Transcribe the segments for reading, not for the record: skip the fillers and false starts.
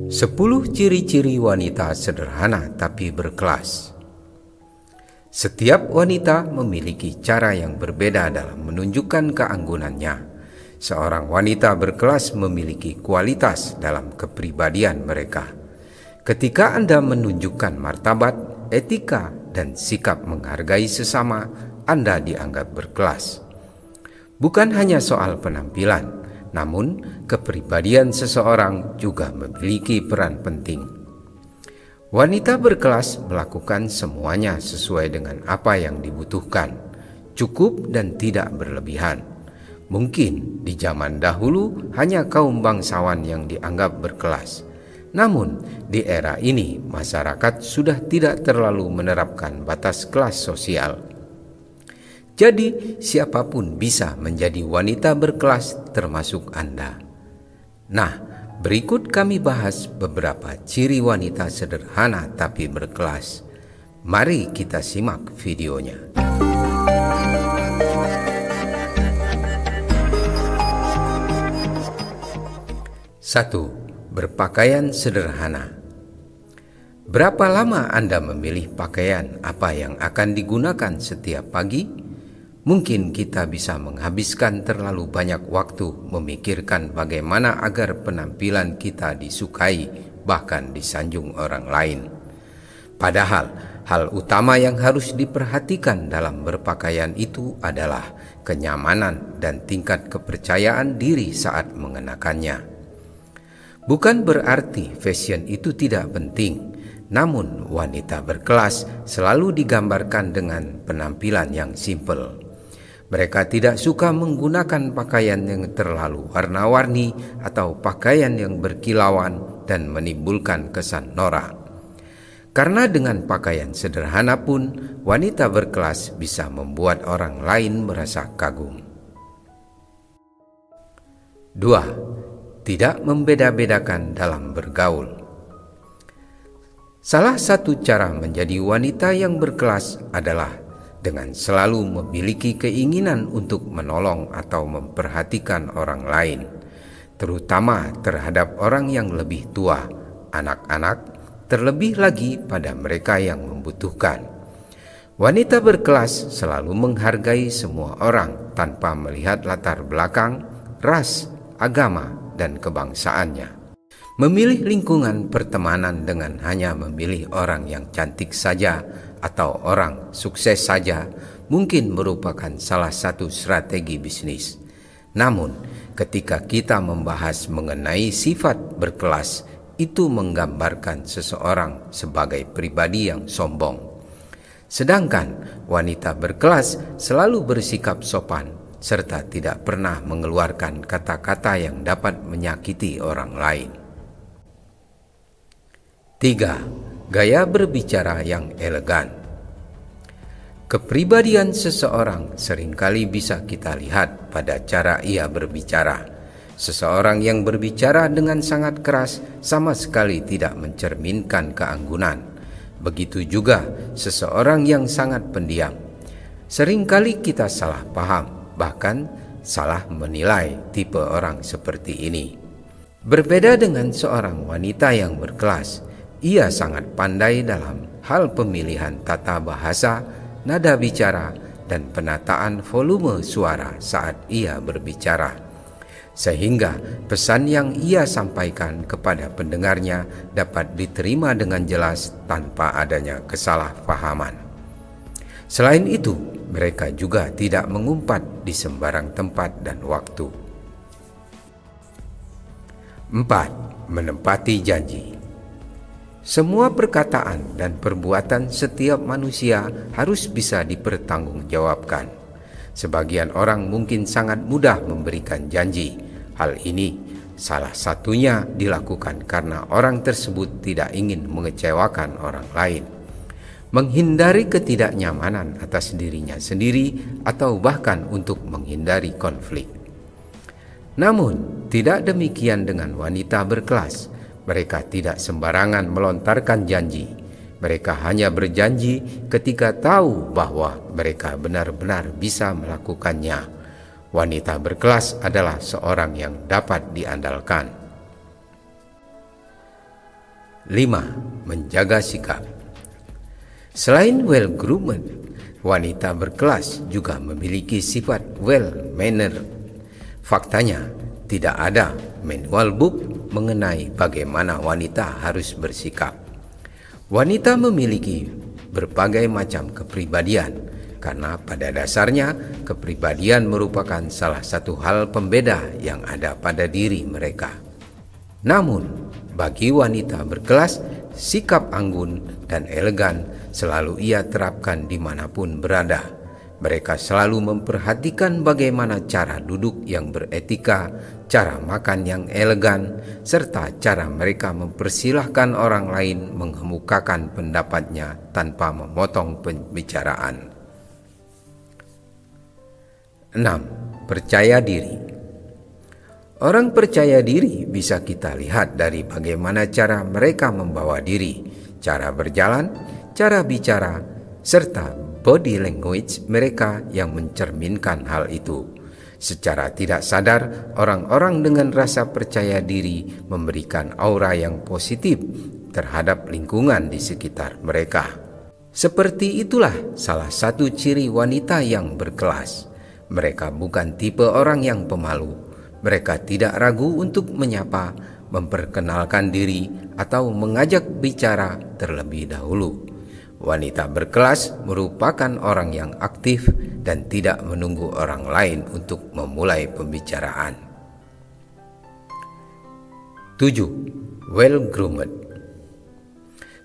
10 ciri-ciri wanita sederhana tapi berkelas. Setiap wanita memiliki cara yang berbeda dalam menunjukkan keanggunannya. Seorang wanita berkelas memiliki kualitas dalam kepribadian mereka. Ketika Anda menunjukkan martabat, etika, dan sikap menghargai sesama, Anda dianggap berkelas. Bukan hanya soal penampilan, namun kepribadian seseorang juga memiliki peran penting. Wanita berkelas melakukan semuanya sesuai dengan apa yang dibutuhkan, cukup dan tidak berlebihan. Mungkin di zaman dahulu hanya kaum bangsawan yang dianggap berkelas. Namun di era ini masyarakat sudah tidak terlalu menerapkan batas kelas sosial. Jadi siapapun bisa menjadi wanita berkelas termasuk Anda. Nah, berikut kami bahas beberapa ciri wanita sederhana tapi berkelas. Mari kita simak videonya. 1. Berpakaian sederhana. Berapa lama Anda memilih pakaian apa yang akan digunakan setiap pagi? Mungkin kita bisa menghabiskan terlalu banyak waktu memikirkan bagaimana agar penampilan kita disukai, bahkan disanjung orang lain. Padahal, hal utama yang harus diperhatikan dalam berpakaian itu adalah kenyamanan dan tingkat kepercayaan diri saat mengenakannya. Bukan berarti fashion itu tidak penting, namun wanita berkelas selalu digambarkan dengan penampilan yang simpel. Mereka tidak suka menggunakan pakaian yang terlalu warna-warni atau pakaian yang berkilauan dan menimbulkan kesan norak. Karena dengan pakaian sederhana pun, wanita berkelas bisa membuat orang lain merasa kagum. 2. Tidak membeda-bedakan dalam bergaul. Salah satu cara menjadi wanita yang berkelas adalah dengan selalu memiliki keinginan untuk menolong atau memperhatikan orang lain, terutama terhadap orang yang lebih tua, anak-anak, terlebih lagi pada mereka yang membutuhkan. Wanita berkelas selalu menghargai semua orang tanpa melihat latar belakang, ras, agama, dan kebangsaannya. Memilih lingkungan pertemanan dengan hanya memilih orang yang cantik saja atau orang sukses saja mungkin merupakan salah satu strategi bisnis. Namun, ketika kita membahas mengenai sifat berkelas, itu menggambarkan seseorang sebagai pribadi yang sombong. Sedangkan wanita berkelas selalu bersikap sopan serta tidak pernah mengeluarkan kata-kata yang dapat menyakiti orang lain. 3. Gaya berbicara yang elegan. Kepribadian seseorang seringkali bisa kita lihat pada cara ia berbicara. Seseorang yang berbicara dengan sangat keras sama sekali tidak mencerminkan keanggunan. Begitu juga seseorang yang sangat pendiam. Seringkali kita salah paham, bahkan salah menilai tipe orang seperti ini. Berbeda dengan seorang wanita yang berkelas, ia sangat pandai dalam hal pemilihan tata bahasa, nada bicara, dan penataan volume suara saat ia berbicara. Sehingga pesan yang ia sampaikan kepada pendengarnya dapat diterima dengan jelas tanpa adanya kesalahpahaman. Selain itu, mereka juga tidak mengumpat di sembarang tempat dan waktu. 4. Menepati janji. Semua perkataan dan perbuatan setiap manusia harus bisa dipertanggungjawabkan. Sebagian orang mungkin sangat mudah memberikan janji. Hal ini salah satunya dilakukan karena orang tersebut tidak ingin mengecewakan orang lain, menghindari ketidaknyamanan atas dirinya sendiri, atau bahkan untuk menghindari konflik. Namun, tidak demikian dengan wanita berkelas. Mereka tidak sembarangan melontarkan janji. Mereka hanya berjanji ketika tahu bahwa mereka benar-benar bisa melakukannya. Wanita berkelas adalah seorang yang dapat diandalkan. 5. Menjaga sikap. Selain well-groomed, wanita berkelas juga memiliki sifat well-mannered. Faktanya, tidak ada manual book mengenai bagaimana wanita harus bersikap. Wanita memiliki berbagai macam kepribadian, karena pada dasarnya kepribadian merupakan salah satu hal pembeda yang ada pada diri mereka. Namun, bagi wanita berkelas, sikap anggun dan elegan selalu ia terapkan dimanapun berada. Mereka selalu memperhatikan bagaimana cara duduk yang beretika, cara makan yang elegan, serta cara mereka mempersilahkan orang lain mengemukakan pendapatnya tanpa memotong pembicaraan. 6. Percaya diri. Orang percaya diri bisa kita lihat dari bagaimana cara mereka membawa diri, cara berjalan, cara bicara, serta body language mereka yang mencerminkan hal itu. Secara tidak sadar, orang-orang dengan rasa percaya diri memberikan aura yang positif terhadap lingkungan di sekitar mereka. Seperti itulah salah satu ciri wanita yang berkelas. Mereka bukan tipe orang yang pemalu. Mereka tidak ragu untuk menyapa, memperkenalkan diri, atau mengajak bicara terlebih dahulu. Wanita berkelas merupakan orang yang aktif dan tidak menunggu orang lain untuk memulai pembicaraan. 7. Well-groomed.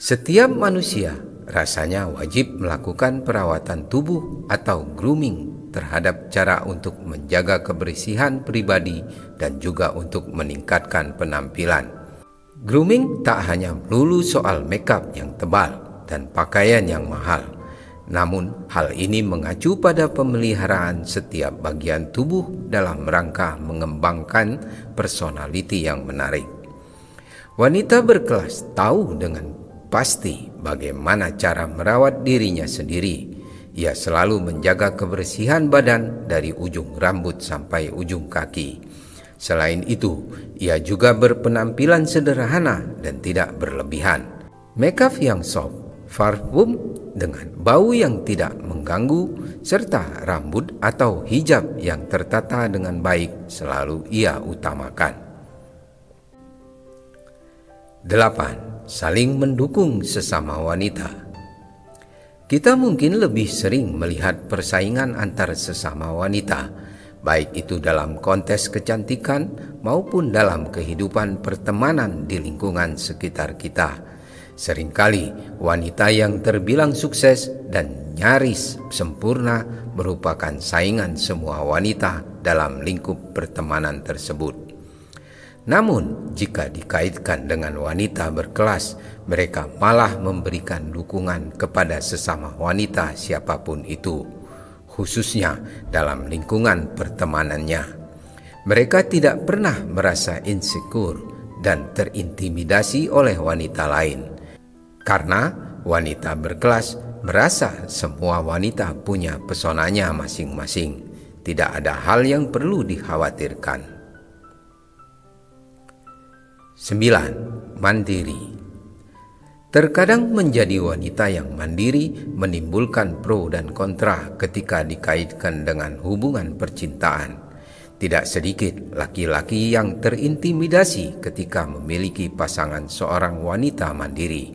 Setiap manusia rasanya wajib melakukan perawatan tubuh atau grooming terhadap cara untuk menjaga kebersihan pribadi dan juga untuk meningkatkan penampilan. Grooming tak hanya melulu soal makeup yang tebal dan pakaian yang mahal, namun hal ini mengacu pada pemeliharaan setiap bagian tubuh dalam rangka mengembangkan personality yang menarik. Wanita berkelas tahu dengan pasti bagaimana cara merawat dirinya sendiri. Ia selalu menjaga kebersihan badan dari ujung rambut sampai ujung kaki. Selain itu, ia juga berpenampilan sederhana dan tidak berlebihan. Makeup yang soft, parfum dengan bau yang tidak mengganggu, serta rambut atau hijab yang tertata dengan baik selalu ia utamakan. 8. Saling mendukung sesama wanita. Kita mungkin lebih sering melihat persaingan antar sesama wanita, baik itu dalam kontes kecantikan maupun dalam kehidupan pertemanan di lingkungan sekitar kita. Seringkali wanita yang terbilang sukses dan nyaris sempurna merupakan saingan semua wanita dalam lingkup pertemanan tersebut. Namun, jika dikaitkan dengan wanita berkelas, mereka malah memberikan dukungan kepada sesama wanita siapapun itu, khususnya dalam lingkungan pertemanannya. Mereka tidak pernah merasa insecure dan terintimidasi oleh wanita lain, karena wanita berkelas merasa semua wanita punya pesonanya masing-masing. Tidak ada hal yang perlu dikhawatirkan. 9. Mandiri. Terkadang menjadi wanita yang mandiri menimbulkan pro dan kontra ketika dikaitkan dengan hubungan percintaan. Tidak sedikit laki-laki yang terintimidasi ketika memiliki pasangan seorang wanita mandiri.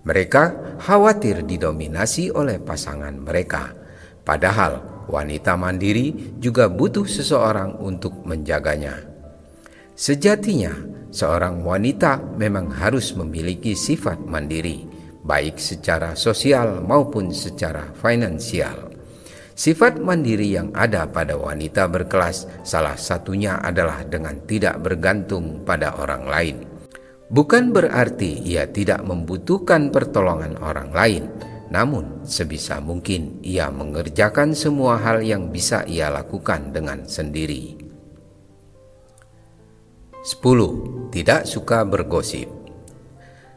Mereka khawatir didominasi oleh pasangan mereka. Padahal wanita mandiri juga butuh seseorang untuk menjaganya. Sejatinya, seorang wanita memang harus memiliki sifat mandiri, baik secara sosial maupun secara finansial. Sifat mandiri yang ada pada wanita berkelas salah satunya adalah dengan tidak bergantung pada orang lain. Bukan berarti ia tidak membutuhkan pertolongan orang lain, namun sebisa mungkin ia mengerjakan semua hal yang bisa ia lakukan dengan sendiri. 10. Tidak suka bergosip.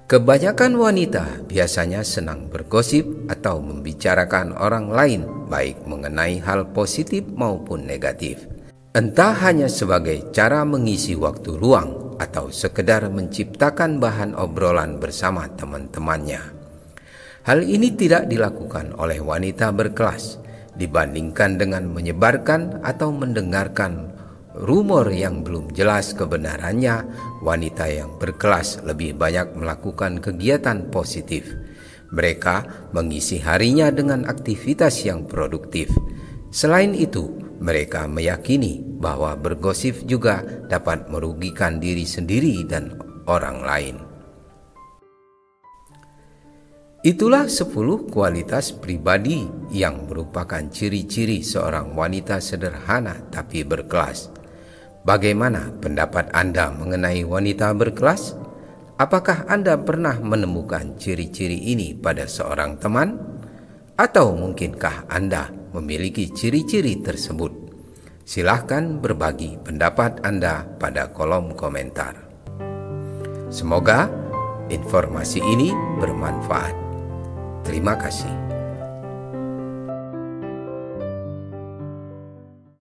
Kebanyakan wanita biasanya senang bergosip atau membicarakan orang lain, baik mengenai hal positif maupun negatif. Entah hanya sebagai cara mengisi waktu luang atau sekedar menciptakan bahan obrolan bersama teman-temannya. Hal ini tidak dilakukan oleh wanita berkelas dibandingkan dengan menyebarkan atau mendengarkan rumor yang belum jelas kebenarannya. Wanita yang berkelas lebih banyak melakukan kegiatan positif. Mereka mengisi harinya dengan aktivitas yang produktif. Selain itu, mereka meyakini bahwa bergosip juga dapat merugikan diri sendiri dan orang lain. Itulah 10 kualitas pribadi yang merupakan ciri-ciri seorang wanita sederhana tapi berkelas. Bagaimana pendapat Anda mengenai wanita berkelas? Apakah Anda pernah menemukan ciri-ciri ini pada seorang teman? Atau mungkinkah Anda memiliki ciri-ciri tersebut? Silahkan berbagi pendapat Anda pada kolom komentar. Semoga informasi ini bermanfaat. Terima kasih.